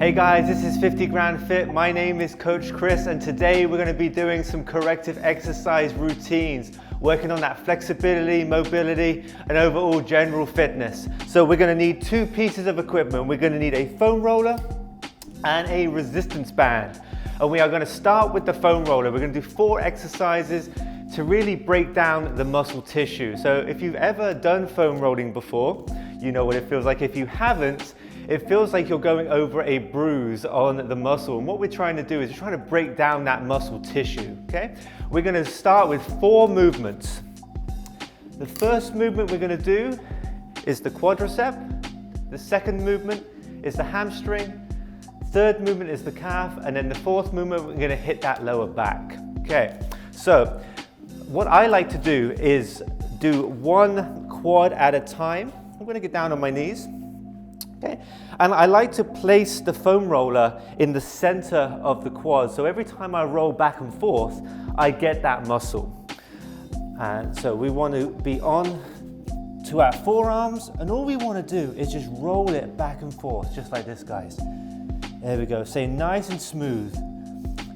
Hey guys, this is 50 Grand Fit. My name is Coach Chris, and today we're going to be doing some corrective exercise routines, working on that flexibility, mobility, and overall general fitness. So we're going to need two pieces of equipment. We're going to need a foam roller and a resistance band. And we are going to start with the foam roller. We're going to do 4 exercises to really break down the muscle tissue. So if you've ever done foam rolling before, you know what it feels like. If you haven't, it feels like you're going over a bruise on the muscle. And what we're trying to do is we're trying to break down that muscle tissue, okay? We're going to start with 4 movements. The first movement we're going to do is the quadricep. The second movement is the hamstring. Third movement is the calf. And then the fourth movement, we're going to hit that lower back. Okay, so what I like to do is do 1 quad at a time. I'm going to get down on my knees. Okay. And I like to place the foam roller in the center of the quad. So every time I roll back and forth, I get that muscle. And so we want to be on to our forearms, and all we want to do is just roll it back and forth, just like this, guys. There we go. Stay nice and smooth.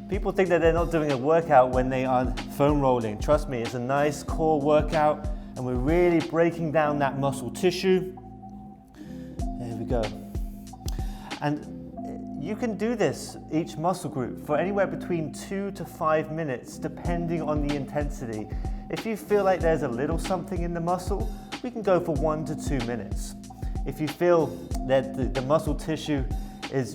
People think that they're not doing a workout when they are foam rolling. Trust me, it's a nice core workout, and we're really breaking down that muscle tissue. There we go. And you can do this, each muscle group, for anywhere between 2 to 5 minutes, depending on the intensity. If you feel like there's a little something in the muscle, we can go for 1 to 2 minutes. If you feel that the muscle tissue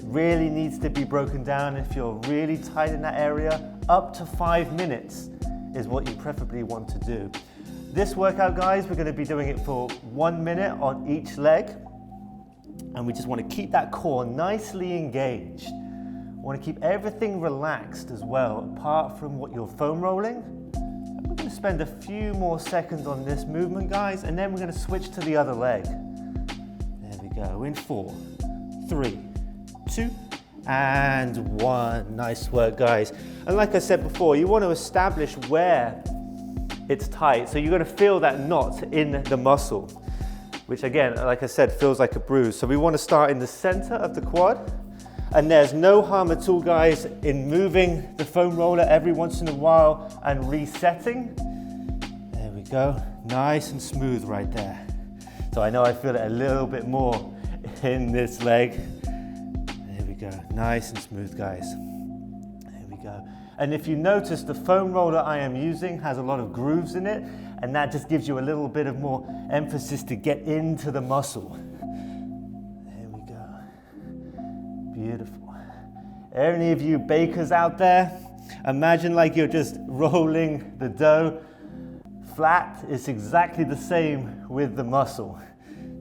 really needs to be broken down, if you're really tight in that area, up to 5 minutes is what you preferably want to do. This workout, guys, we're going to be doing it for 1 minute on each leg. And we just want to keep that core nicely engaged. We want to keep everything relaxed as well, apart from what you're foam rolling. And we're going to spend a few more seconds on this movement, guys, and then we're going to switch to the other leg. There we go, in 4, 3, 2, and 1. Nice work, guys. And like I said before, you want to establish where it's tight. So you're going to feel that knot in the muscle, which again, like I said, feels like a bruise. So we want to start in the center of the quad. And there's no harm at all, guys, in moving the foam roller every once in a while and resetting. There we go. Nice and smooth right there. So I know I feel it a little bit more in this leg. There we go. Nice and smooth, guys. There we go. And if you notice, the foam roller I am using has a lot of grooves in it, and that just gives you a little bit of more emphasis to get into the muscle. There we go. Beautiful. Any of you bakers out there, imagine like you're just rolling the dough flat. It's exactly the same with the muscle.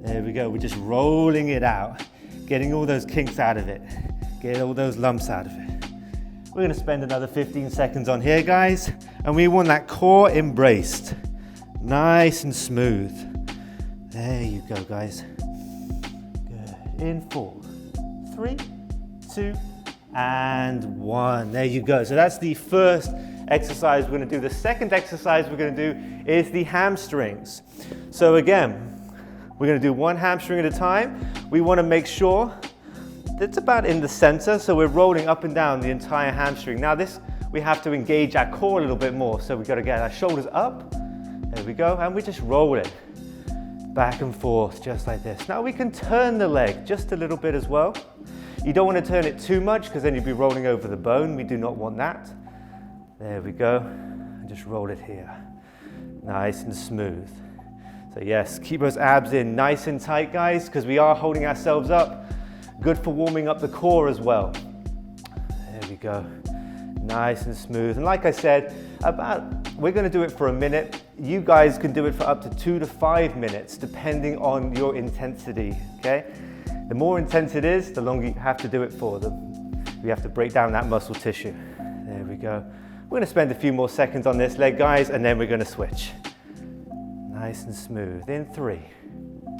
There we go. We're just rolling it out, getting all those kinks out of it, getting all those lumps out of it. We're going to spend another 15 seconds on here, guys, and we want that core embraced. Nice and smooth. There you go, guys. Good. In 4, 3, 2, and 1. There you go. So that's the first exercise we're going to do. The second exercise we're going to do is the hamstrings. So again, we're going to do 1 hamstring at a time. We want to make sure it's about in the center, so we're rolling up and down the entire hamstring. Now this, we have to engage our core a little bit more, so we've got to get our shoulders up. There we go, and we just roll it back and forth, just like this. Now we can turn the leg just a little bit as well. You don't want to turn it too much, because then you'd be rolling over the bone. We do not want that. There we go, and just roll it here. Nice and smooth. So yes, keep those abs in nice and tight, guys, because we are holding ourselves up. Good for warming up the core as well. There we go. Nice and smooth. And like I said, we're going to do it for a minute. You guys can do it for up to 2 to 5 minutes, depending on your intensity, okay? The more intense it is, the longer you have to do it for. We have to break down that muscle tissue. There we go. We're going to spend a few more seconds on this leg, guys, and then we're going to switch. Nice and smooth. In 3,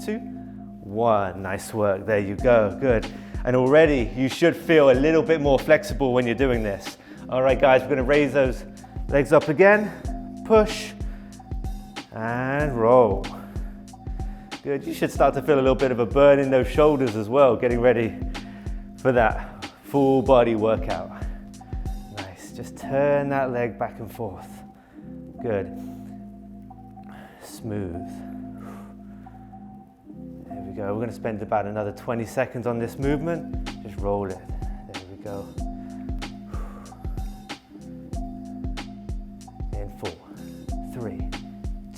2, 1. Nice work. There you go. Good. And already you should feel a little bit more flexible when you're doing this. All right, guys, we're going to raise those legs up again. Push and roll. Good. You should start to feel a little bit of a burn in those shoulders as well, getting ready for that full body workout. Nice, just turn that leg back and forth. Good. Smooth. There we go. We're going to spend about another 20 seconds on this movement. Just roll it. There we go. In 4, 3,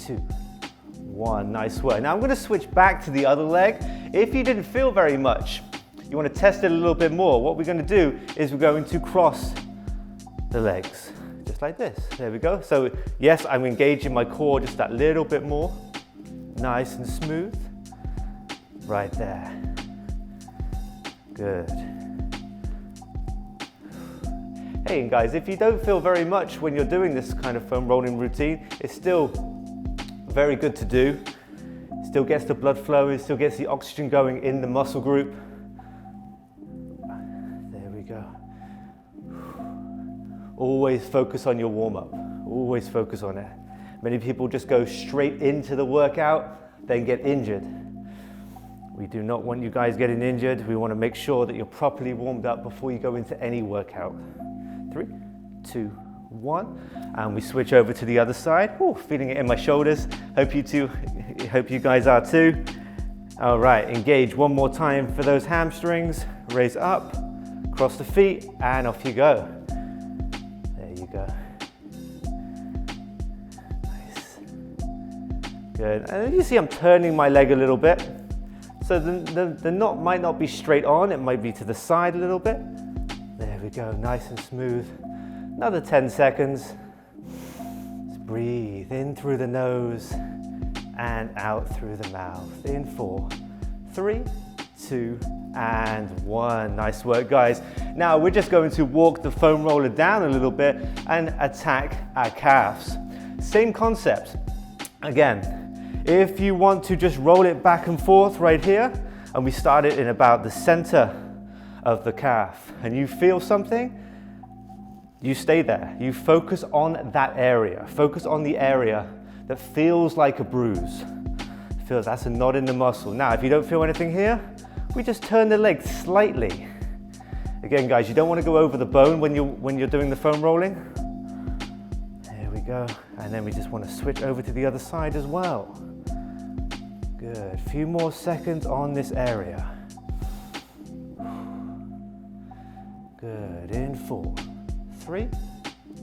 2, 1. Nice work. Now I'm going to switch back to the other leg. If you didn't feel very much, you want to test it a little bit more. What we're going to do is we're going to cross the legs, just like this. There we go. So yes, I'm engaging my core just that little bit more. Nice and smooth. Right there. Good. Hey, and guys, if you don't feel very much when you're doing this kind of foam rolling routine, it's still very good to do. It still gets the blood flowing, still gets the oxygen going in the muscle group. There we go. Always focus on your warm-up. Always focus on it. Many people just go straight into the workout, then get injured. We do not want you guys getting injured. We want to make sure that you're properly warmed up before you go into any workout. 3, 2, 1, and we switch over to the other side. Ooh, feeling it in my shoulders. Hope you guys are too. All right, engage one more time for those hamstrings. Raise up, cross the feet, and off you go. There you go. Nice. Good. And you see I'm turning my leg a little bit. So the knot might not be straight on, it might be to the side a little bit. There we go, nice and smooth. Another 10 seconds. Just breathe in through the nose and out through the mouth. In 4, 3, 2, and 1. Nice work, guys. Now we're just going to walk the foam roller down a little bit and attack our calves. Same concept. Again, if you want to just roll it back and forth right here, and we start it in about the center of the calf, and you feel something, you stay there. You focus on that area. Focus on the area that feels like a bruise. Feels that's a knot in the muscle. Now, if you don't feel anything here, we just turn the leg slightly. Again, guys, you don't want to go over the bone when you're doing the foam rolling. There we go. And then we just want to switch over to the other side as well. Good. A few more seconds on this area. Good. In 4, 3,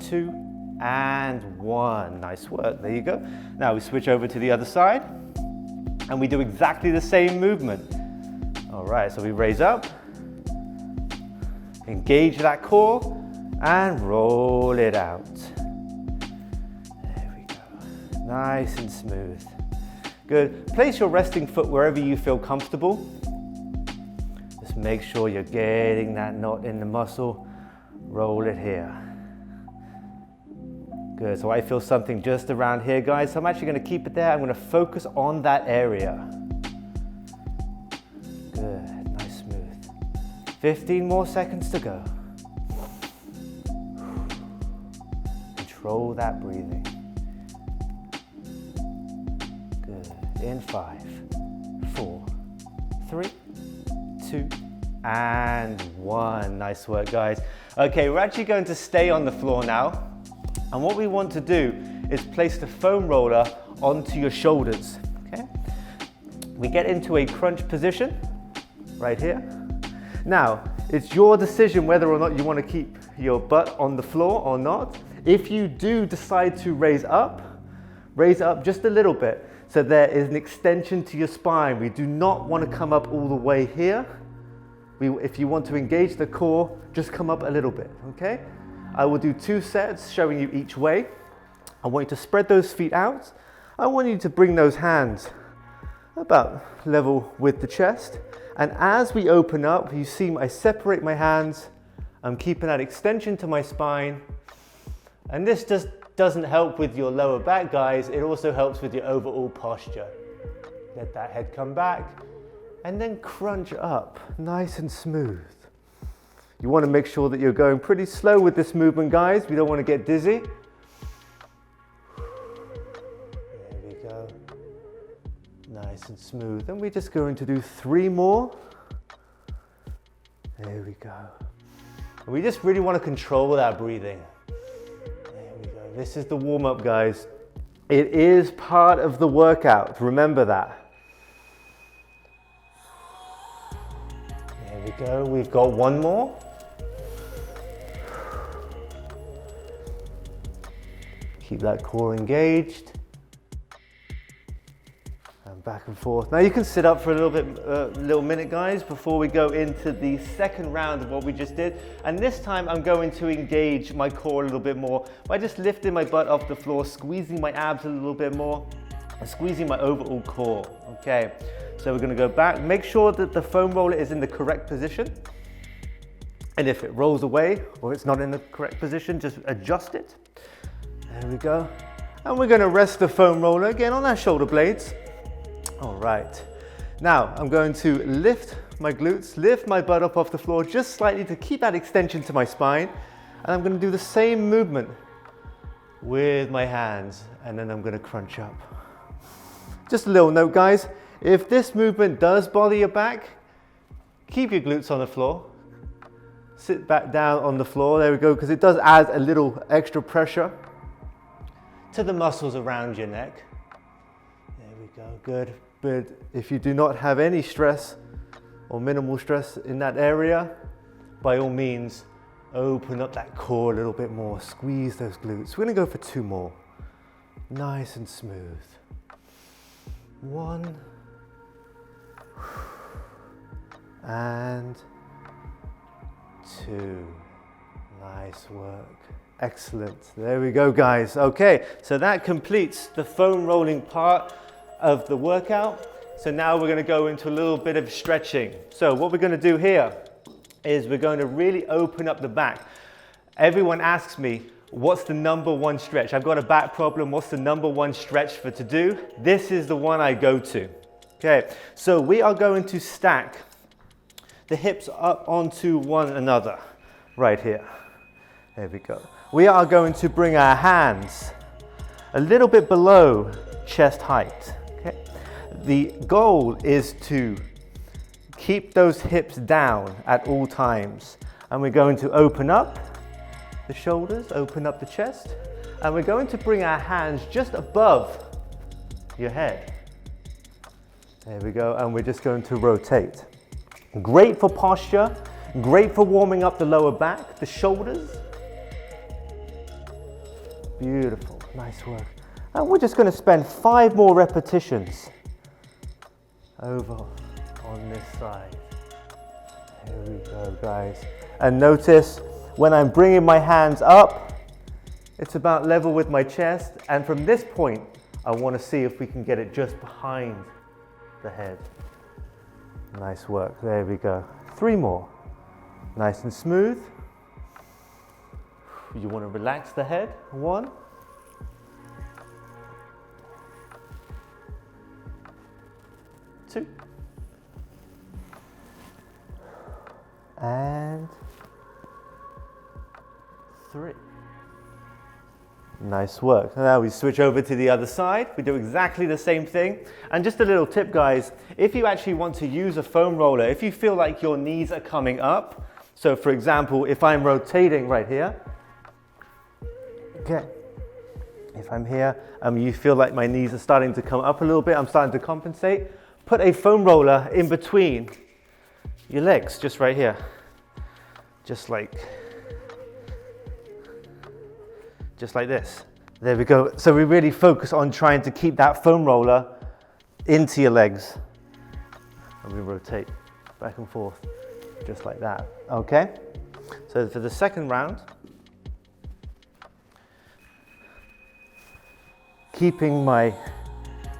2, and 1. Nice work. There you go. Now we switch over to the other side and we do exactly the same movement. All right, so we raise up, engage that core, and roll it out. There we go. Nice and smooth. Good. Place your resting foot wherever you feel comfortable. Just make sure you're getting that knot in the muscle. Roll it here. Good. So I feel something just around here, guys. So I'm actually going to keep it there. I'm going to focus on that area. Good. Nice, smooth. 15 more seconds to go. Control that breathing. In 5, 4, 3, 2, and 1. Nice work, guys. Okay, we're actually going to stay on the floor now. And what we want to do is place the foam roller onto your shoulders. Okay? We get into a crunch position right here. Now, it's your decision whether or not you want to keep your butt on the floor or not. If you do decide to raise up just a little bit. So there is an extension to your spine. We do not want to come up all the way here. If you want to engage the core, just come up a little bit, okay? I will do 2 sets showing you each way. I want you to spread those feet out. I want you to bring those hands about level with the chest. And as we open up, you see I separate my hands. I'm keeping that extension to my spine. And this just doesn't help with your lower back, guys. It also helps with your overall posture. Let that head come back and then crunch up, nice and smooth. You want to make sure that you're going pretty slow with this movement, guys. We don't want to get dizzy. There we go. Nice and smooth. And we're just going to do 3 more. There we go. We just really want to control that breathing. There we go. This is the warm-up, guys. It is part of the workout. Remember that. There we go. We've got one more. Keep that core engaged. And back and forth. Now you can sit up for a little minute, guys, before we go into the second round of what we just did. And this time I'm going to engage my core a little bit more by just lifting my butt off the floor, squeezing my abs a little bit more, and squeezing my overall core. Okay, so we're going to go back. Make sure that the foam roller is in the correct position. And if it rolls away or it's not in the correct position, just adjust it. There we go. And we're going to rest the foam roller again on our shoulder blades. All right. Now I'm going to lift my glutes, lift my butt up off the floor just slightly to keep that extension to my spine. And I'm going to do the same movement with my hands. And then I'm going to crunch up. Just a little note, guys. If this movement does bother your back, keep your glutes on the floor. Sit back down on the floor. There we go, because it does add a little extra pressure to the muscles around your neck. There we go, good. But if you do not have any stress or minimal stress in that area, by all means, open up that core a little bit more, squeeze those glutes. We're gonna go for two more. Nice and smooth. One. And two. Nice work. Excellent. There we go, guys. Okay, so that completes the foam rolling part of the workout. So now we're going to go into a little bit of stretching. So what we're going to do here is we're going to really open up the back. Everyone asks me, what's the number one stretch? I've got a back problem. What's the number one stretch to do? This is the one I go to. Okay, so we are going to stack the hips up onto one another right here. There we go. We are going to bring our hands a little bit below chest height. Okay? The goal is to keep those hips down at all times. And we're going to open up the shoulders, open up the chest, and we're going to bring our hands just above your head. There we go, and we're just going to rotate. Great for posture, great for warming up the lower back, the shoulders. Beautiful, nice work. And we're just going to spend 5 more repetitions over on this side. Here we go, guys. And notice when I'm bringing my hands up, it's about level with my chest. And from this point, I want to see if we can get it just behind the head. Nice work, there we go. 3 more, nice and smooth. You want to relax the head. 1. 2. And 3. Nice work. Now we switch over to the other side. We do exactly the same thing. And just a little tip, guys, if you actually want to use a foam roller, if you feel like your knees are coming up, so for example, if I'm rotating right here, okay, if I'm here, you feel like my knees are starting to come up a little bit, I'm starting to compensate, put a foam roller in between your legs, just right here, just like this. There we go. So we really focus on trying to keep that foam roller into your legs. And we rotate back and forth, just like that. Okay? So for the second round, keeping my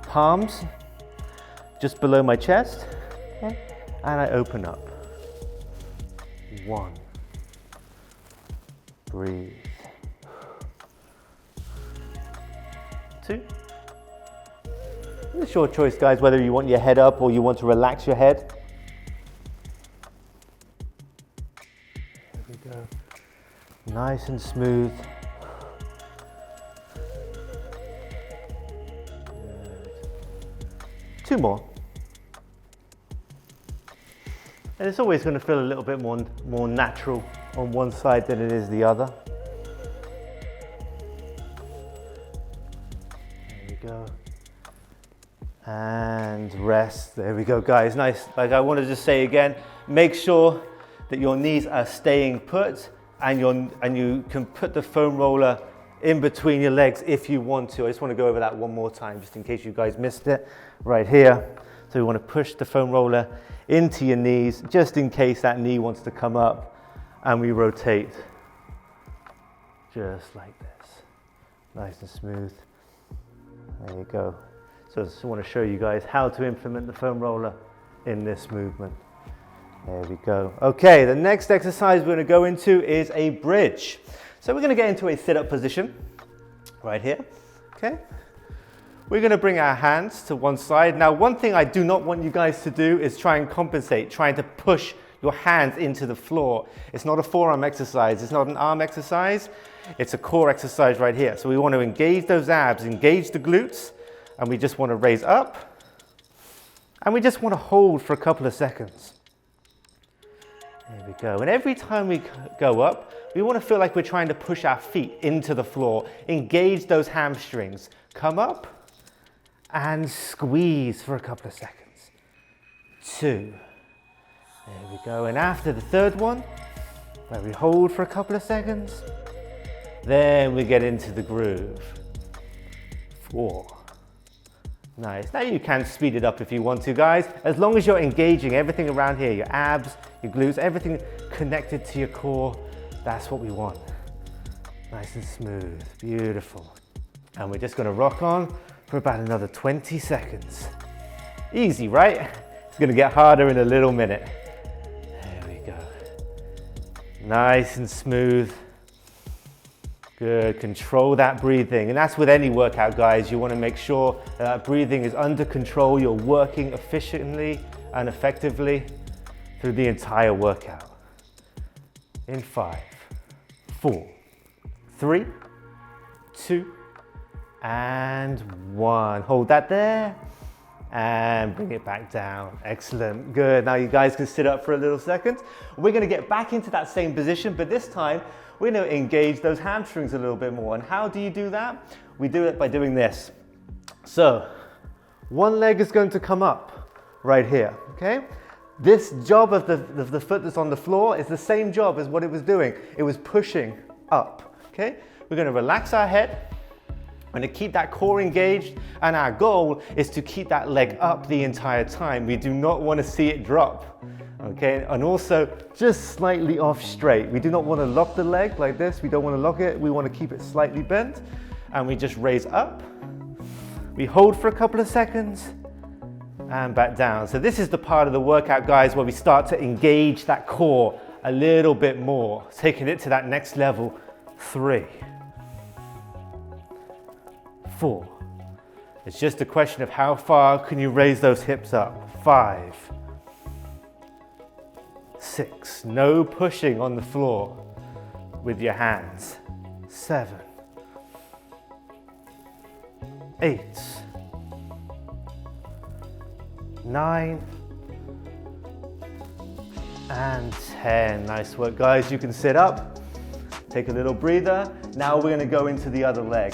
palms just below my chest, okay? And I open up. 1. Breathe. 2. It's your choice, guys, whether you want your head up or you want to relax your head. There we go. Nice and smooth. Good. 2 more. And it's always going to feel a little bit more natural on one side than it is the other. There we go. And rest. There we go, guys. Nice. Like I want to just say again, make sure that your knees are staying put, and you can put the foam roller in between your legs if you want to. I just want to go over that one more time just in case you guys missed it right here. So we want to push the foam roller into your knees just in case that knee wants to come up, and we rotate just like this. Nice and smooth. There you go. So I just want to show you guys how to implement the foam roller in this movement. There we go. Okay, the next exercise we're going to go into is a bridge. So we're going to get into a sit-up position right here. Okay. We're going to bring our hands to one side. Now, one thing I do not want you guys to do is try and compensate, trying to push your hands into the floor. It's not a forearm exercise. It's not an arm exercise. It's a core exercise right here. So we want to engage those abs, engage the glutes, and we just want to raise up, and we just want to hold for a couple of seconds. There we go. And every time we go up, we want to feel like we're trying to push our feet into the floor, engage those hamstrings, come up, and squeeze for a couple of seconds. 2. There we go. And after the third one, where we hold for a couple of seconds, then we get into the groove. 4. Nice. Now you can speed it up if you want to, guys. As long as you're engaging everything around here, your abs, your glutes, everything connected to your core, that's what we want. Nice and smooth. Beautiful. And we're just going to rock on for about another 20 seconds. Easy, right? It's going to get harder in a little minute. There we go. Nice and smooth. Good. Control that breathing. And that's with any workout, guys. You want to make sure that breathing is under control. You're working efficiently and effectively through the entire workout. In 5, 4, 3, 2, and 1. Hold that there and bring it back down. Excellent. Good. Now you guys can sit up for a little second. We're going to get back into that same position, but this time we're going to engage those hamstrings a little bit more. And how do you do that? We do it by doing this. So one leg is going to come up right here, okay? This job of the foot that's on the floor is the same job as what it was doing. It was pushing up, okay? We're going to relax our head. We're going to keep that core engaged, and our goal is to keep that leg up the entire time. We do not want to see it drop, okay? And also just slightly off straight. We do not want to lock the leg like this. We don't want to lock it. We want to keep it slightly bent, and we just raise up. We hold for a couple of seconds and back down. So this is the part of the workout, guys, where we start to engage that core a little bit more, taking it to that next level. 3, 4. It's just a question of how far can you raise those hips up. 5, 6. No pushing on the floor with your hands. 7, 8, 9, and 10. Nice work, guys. You can sit up, take a little breather. Now we're going to go into the other leg.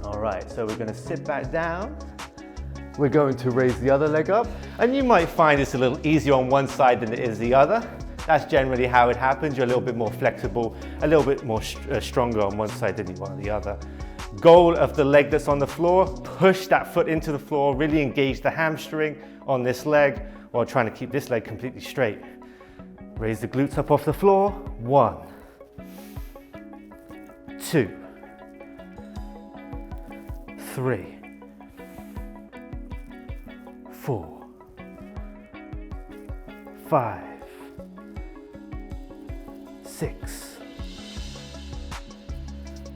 All right, so we're going to sit back down. We're going to raise the other leg up, and you might find it's a little easier on one side than it is the other. That's generally how it happens. You're a little bit more flexible, a little bit more stronger on one side than you are on the other. Goal of the leg that's on the floor, push that foot into the floor, really engage the hamstring on this leg while trying to keep this leg completely straight. Raise the glutes up off the floor. 1, 2, 3, 4, 5, 6,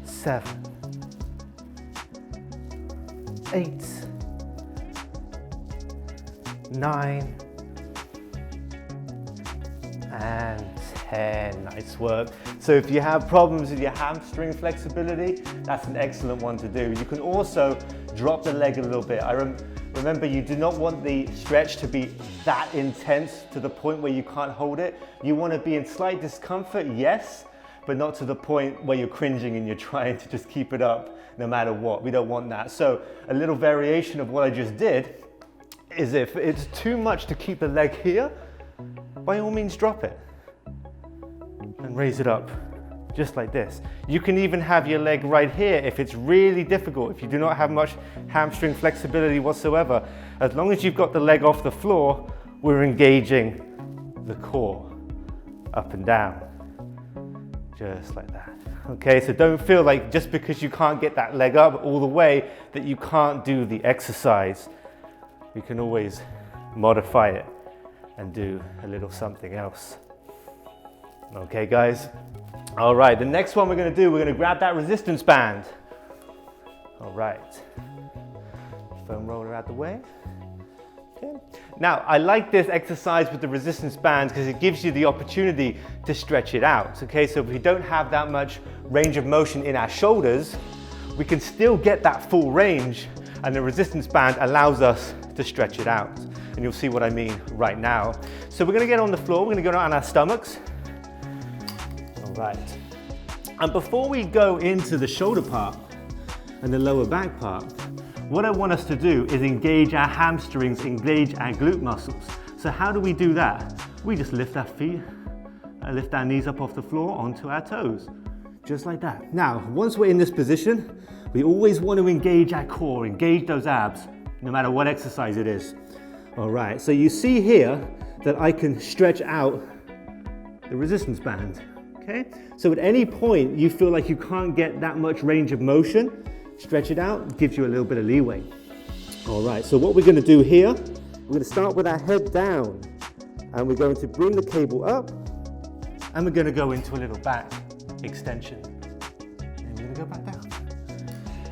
7, 8, 9, and 10. Nice work. So if you have problems with your hamstring flexibility, that's an excellent one to do. You can also drop the leg a little bit. Remember, you do not want the stretch to be that intense to the point where you can't hold it. You want to be in slight discomfort, yes, but not to the point where you're cringing and you're trying to just keep it up no matter what. We don't want that. So a little variation of what I just did is, if it's too much to keep the leg here, by all means drop it and raise it up, just like this. You can even have your leg right here if it's really difficult, if you do not have much hamstring flexibility whatsoever. As long as you've got the leg off the floor, we're engaging the core up and down, just like that. Okay, so don't feel like just because you can't get that leg up all the way that you can't do the exercise. We can always modify it and do a little something else. Okay, guys? All right, the next one we're going to do, we're going to grab that resistance band. All right. Foam roller out the way. Okay. Now, I like this exercise with the resistance bands because it gives you the opportunity to stretch it out. Okay, so if we don't have that much range of motion in our shoulders, we can still get that full range, and the resistance band allows us to stretch it out. And you'll see what I mean right now. So we're going to get on the floor, we're going to go on our stomachs. All right. And before we go into the shoulder part and the lower back part, what I want us to do is engage our hamstrings, engage our glute muscles. So how do we do that? We just lift our feet and lift our knees up off the floor onto our toes, just like that. Now, once we're in this position, we always want to engage our core, engage those abs, no matter what exercise it is. All right, so you see here that I can stretch out the resistance band, okay? So at any point you feel like you can't get that much range of motion, stretch it out, gives you a little bit of leeway. All right, so what we're gonna do here, we're gonna start with our head down, and we're going to bring the cable up, and we're gonna go into a little back extension. And we're gonna go back down.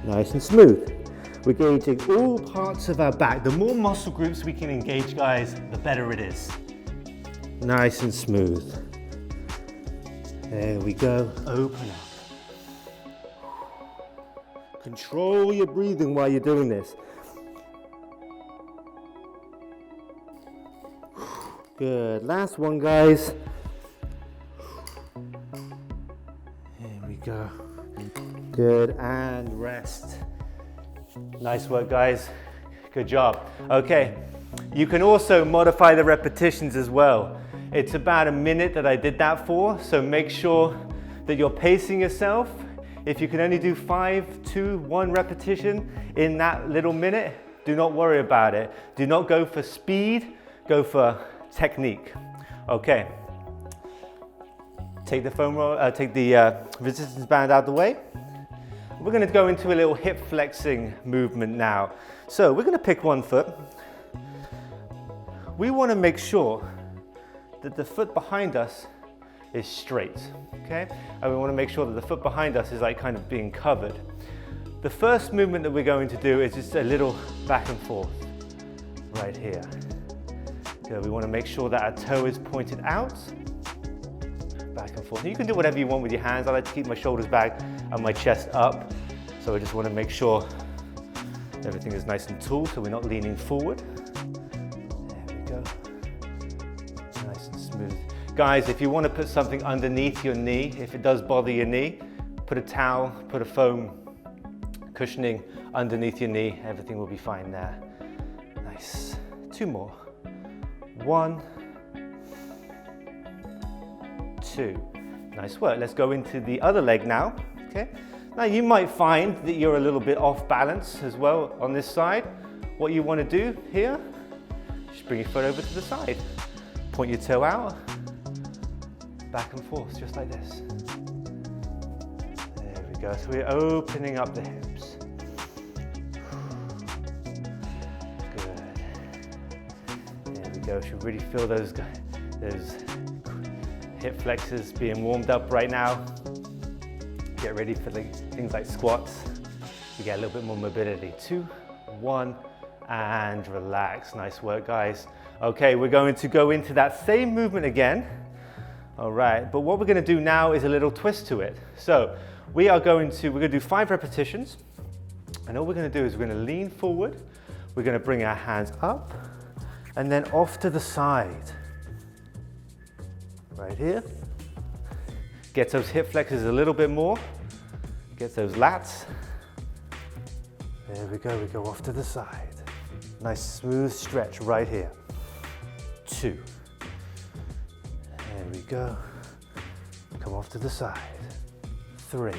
Nice and smooth. We're engaging all parts of our back. The more muscle groups we can engage, guys, the better it is. Nice and smooth. There we go, open up. Control your breathing while you're doing this. Good, last one, guys. There we go. Good, and rest. Nice work, guys. Good job. Okay, you can also modify the repetitions as well. It's about a minute that I did that for, so make sure that you're pacing yourself. If you can only do 5, 2, 1 repetition in that little minute, do not worry about it. Do not go for speed, go for technique. Okay. Take the foam roll, take the resistance band out of the way. We're going to go into a little hip flexing movement now. So we're going to pick one foot. We want to make sure that the foot behind us is straight, okay? And we want to make sure that the foot behind us is like kind of being covered. The first movement that we're going to do is just a little back and forth right here. So we want to make sure that our toe is pointed out, back and forth. You can do whatever you want with your hands. I like to keep my shoulders back and my chest up. So I just want to make sure everything is nice and tall so we're not leaning forward. There we go. Nice and smooth. Guys, if you want to put something underneath your knee, if it does bother your knee, put a towel, put a foam cushioning underneath your knee. Everything will be fine there. Nice. 2 more. 1, 2. Nice work. Let's go into the other leg now. Okay. Now you might find that you're a little bit off balance as well on this side. What you want to do here, just bring your foot over to the side. Point your toe out, back and forth, just like this. There we go. So we're opening up the hips. Good. There we go. Should really feel those hip flexors being warmed up right now. Get ready for things like squats. You get a little bit more mobility. 2, 1, and relax. Nice work, guys. Okay, we're going to go into that same movement again. All right, but what we're going to do now is a little twist to it. So we're going to do 5 repetitions, and all we're going to do is we're going to lean forward. We're going to bring our hands up and then off to the side. Right here. Get those hip flexors a little bit more. Get those lats. There we go off to the side. Nice smooth stretch right here. 2. There we go. Come off to the side. 3.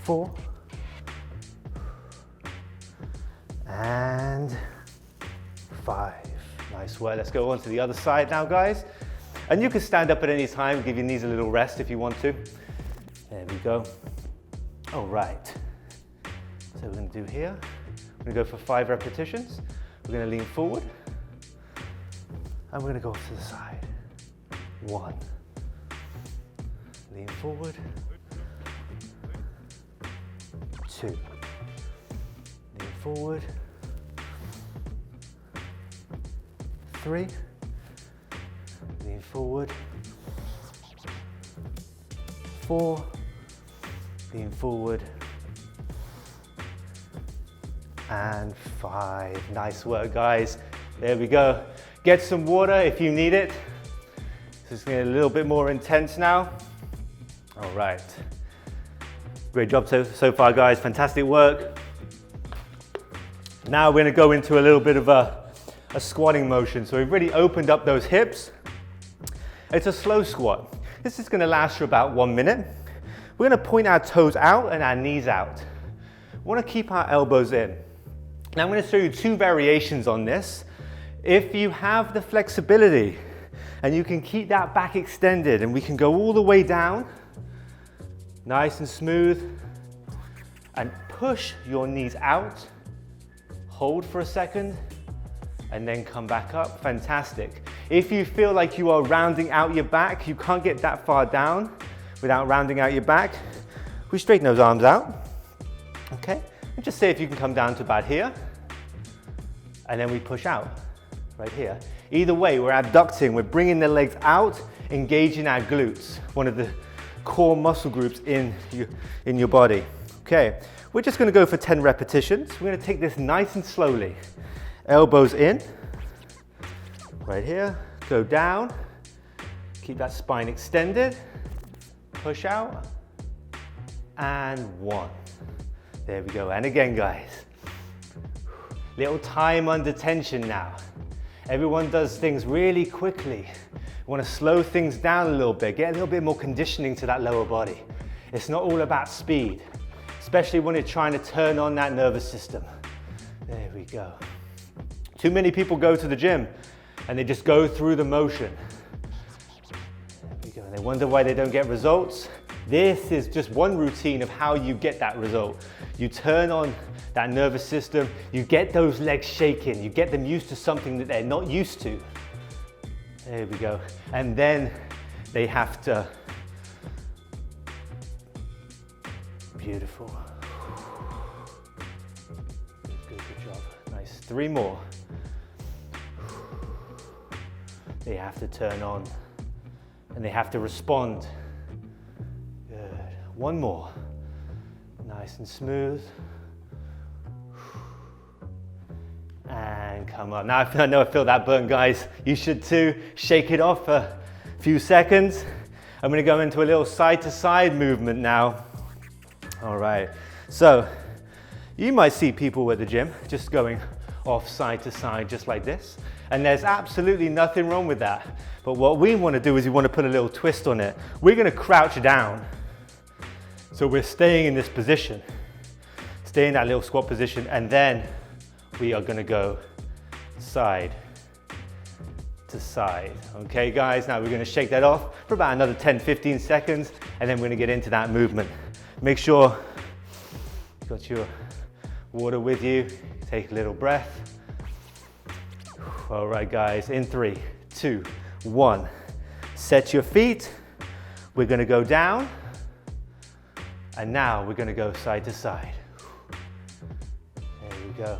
4. And 5. Nice work. Let's go on to the other side now, guys. And you can stand up at any time, give your knees a little rest if you want to. There we go. All right. So we're going to do here. We're going to go for 5 repetitions. We're going to lean forward. And we're going to go off to the side. 1. Lean forward. 2. Lean forward. 3. Lean forward. 4. Lean forward. And 5. Nice work, guys. There we go. Get some water if you need it. This is getting a little bit more intense now. All right. Great job so far, guys. Fantastic work. Now we're going to go into a little bit of a squatting motion. So we've really opened up those hips. It's a slow squat. This is going to last for about 1 minute. We're going to point our toes out and our knees out. We want to keep our elbows in. Now I'm going to show you 2 variations on this. If you have the flexibility and you can keep that back extended and we can go all the way down, nice and smooth, and push your knees out, hold for a second, and then come back up. Fantastic. If you feel like you are rounding out your back, you can't get that far down without rounding out your back, we straighten those arms out. Okay, and just say if you can come down to about here, and then we push out, right here. Either way, we're abducting, we're bringing the legs out, engaging our glutes, one of the core muscle groups in your body. Okay, we're just going to go for 10 repetitions. We're going to take this nice and slowly. Elbows in, right here, go down, keep that spine extended, push out, and 1. There we go, and again, guys. Little time under tension now. Everyone does things really quickly. We want to slow things down a little bit, get a little bit more conditioning to that lower body. It's not all about speed, especially when you're trying to turn on that nervous system. There we go. Too many people go to the gym and they just go through the motion. There we go. And they wonder why they don't get results. This is just one routine of how you get that result. You turn on that nervous system, you get those legs shaking, you get them used to something that they're not used to. There we go. And then they have to. Beautiful. Good job. Nice. 3 more. They have to turn on and they have to respond. Good. 1 more. Nice and smooth. And come on. Now I know I feel that burn, guys. You should too. Shake it off for a few seconds. I'm going to go into a little side to side movement now. All right. So you might see people at the gym just going off side to side just like this. And there's absolutely nothing wrong with that. But what we want to do is we want to put a little twist on it. We're going to crouch down. So we're staying in this position. Stay in that little squat position, and then we are going to go side to side. Okay, guys, now we're going to shake that off for about another 10-15 seconds, and then we're going to get into that movement. Make sure you've got your water with you. Take a little breath. All right, guys, in 3, 2, 1. Set your feet. We're going to go down, and now we're going to go side to side. There we go.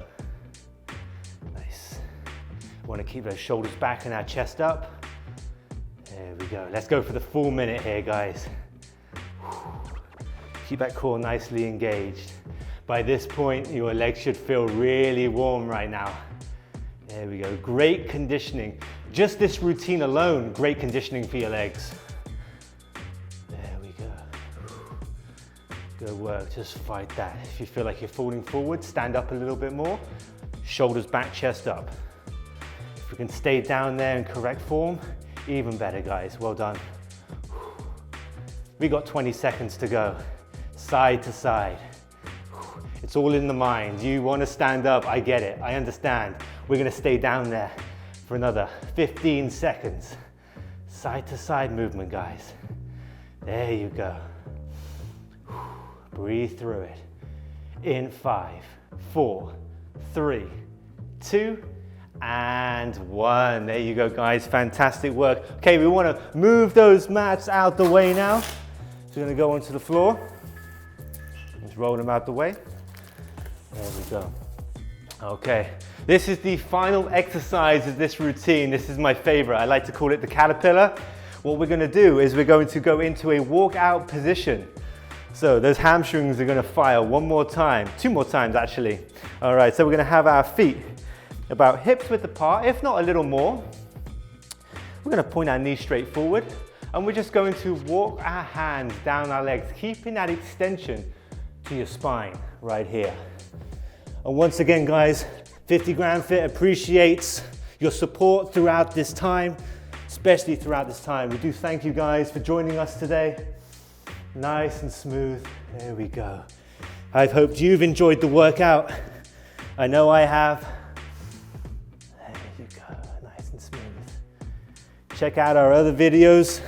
Nice. We want to keep those shoulders back and our chest up. There we go. Let's go for the full minute here, guys. Keep that core nicely engaged. By this point, your legs should feel really warm right now. There we go, great conditioning. Just this routine alone, great conditioning for your legs. There we go. Good work, just fight that. If you feel like you're falling forward, stand up a little bit more. Shoulders back, chest up. If we can stay down there in correct form, even better, guys, well done. We got 20 seconds to go, side to side. It's all in the mind. You want to stand up, I get it, I understand. We're gonna stay down there for another 15 seconds. Side to side movement, guys. There you go. Breathe through it. In 5, 4, 3, 2, and 1. There you go, guys, fantastic work. Okay, we wanna move those mats out the way now. So we're gonna go onto the floor. Just roll them out the way. There we go. Okay, this is the final exercise of this routine. This is my favorite. I like to call it the caterpillar. What we're gonna do is we're going to go into a walkout position. So those hamstrings are gonna fire one more time, two more times actually. All right, so we're gonna have our feet about hips width apart, if not a little more. We're gonna point our knees straight forward, and we're just going to walk our hands down our legs, keeping that extension to your spine right here. And once again, guys, 50 Grand Fit appreciates your support throughout this time, especially throughout this time. We do thank you guys for joining us today. Nice and smooth, there we go. I've hoped you've enjoyed the workout. I know I have. There you go, nice and smooth. Check out our other videos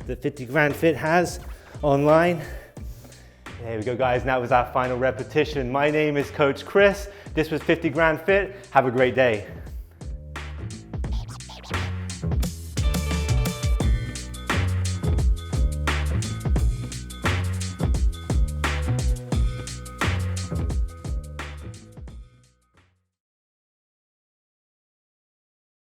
that 50 Grand Fit has online. There we go, guys, and that was our final repetition. My name is Coach Chris. This was 50 Grand Fit. Have a great day.